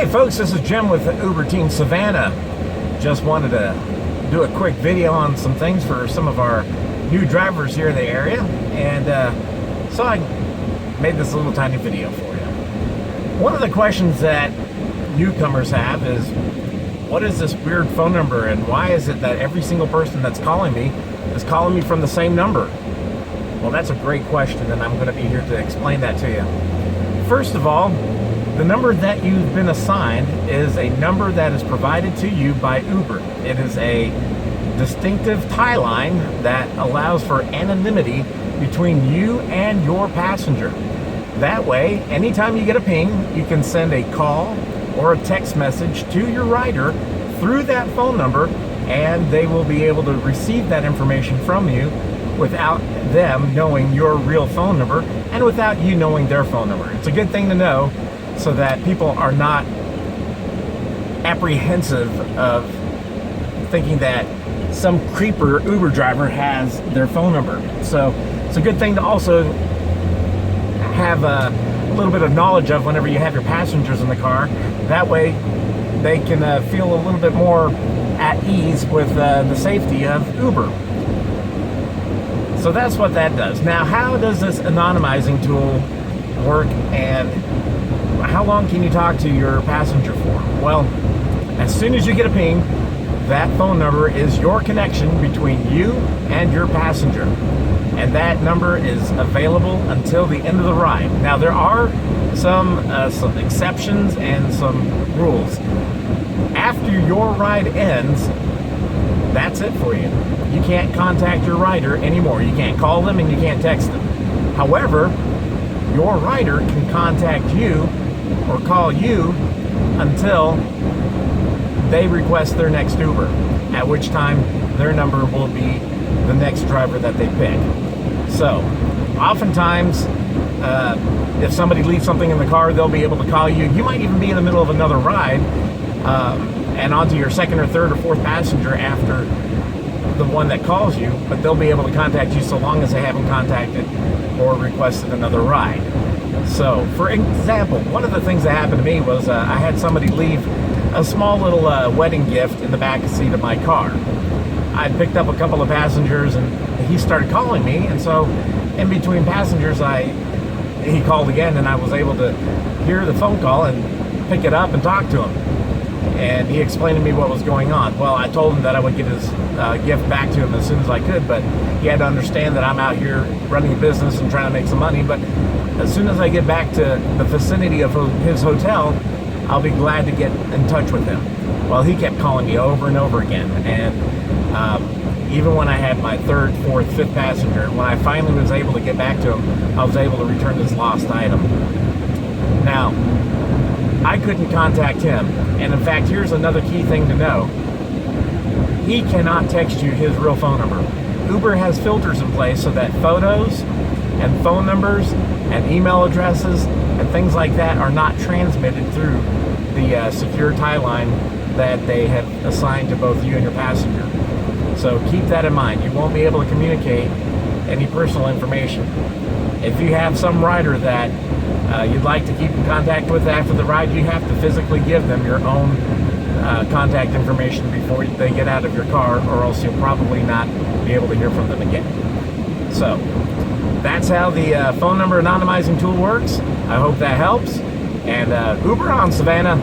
Hey folks, this is Jim with the Uber Team Savannah. Just wanted to do a quick video on some things for some of our new drivers here in the area, and so I made this little tiny video for you. One of the questions that newcomers have is, what is this weird phone number, and why is it that every single person that's calling me is calling me from the same number? Well, that's a great question, and I'm going to be here to explain that to you. First of all, the number that you've been assigned is a number that is provided to you by Uber. It is a distinctive tie line that allows for anonymity between you and your passenger. That way, anytime you get a ping, you can send a call or a text message to your rider through that phone number, and they will be able to receive that information from you without them knowing your real phone number and without you knowing their phone number. It's a good thing to know, so that people are not apprehensive of thinking that some creeper Uber driver has their phone number. So it's a good thing to also have a little bit of knowledge of whenever you have your passengers in the car. That way they can feel a little bit more at ease with the safety of Uber. So that's what that does. Now, how does this anonymizing tool work, and how long can you talk to your passenger for? Well, as soon as you get a ping, that phone number is your connection between you and your passenger. And that number is available until the end of the ride. Now, there are some exceptions and some rules. After your ride ends, that's it for you. You can't contact your rider anymore. You can't call them and you can't text them. However, your rider can contact you or call you until they request their next Uber, at which time their number will be the next driver that they pick. So, oftentimes, if somebody leaves something in the car, they'll be able to call you. You might even be in the middle of another ride, and onto your second or third or fourth passenger after the one that calls you, but they'll be able to contact you so long as they haven't contacted or requested another ride. So, for example, one of the things that happened to me was I had somebody leave a small little wedding gift in the back seat of my car. I picked up a couple of passengers, and he started calling me, and so in between passengers, he called again, and I was able to hear the phone call and pick it up and talk to him. And he explained to me what was going on. Well, I told him that I would get his gift back to him as soon as I could, but he had to understand that I'm out here running a business and trying to make some money. But as soon as I get back to the vicinity of his hotel, I'll be glad to get in touch with him. Well, he kept calling me over and over again, and even when I had my third, fourth, fifth passenger, when I finally was able to get back to him, I was able to return his lost item. Now, I couldn't contact him, and in fact, here's another key thing to know. He cannot text you his real phone number. Uber has filters in place so that photos and phone numbers and email addresses and things like that are not transmitted through the secure tie line that they have assigned to both you and your passenger. So keep that in mind. You won't be able to communicate any personal information. If you have some rider that you'd like to keep in contact with after the ride, you have to physically give them your own contact information before they get out of your car, or else you'll probably not be able to hear from them again. So that's how the phone number anonymizing tool works. I hope that helps. And Uber on, Savannah.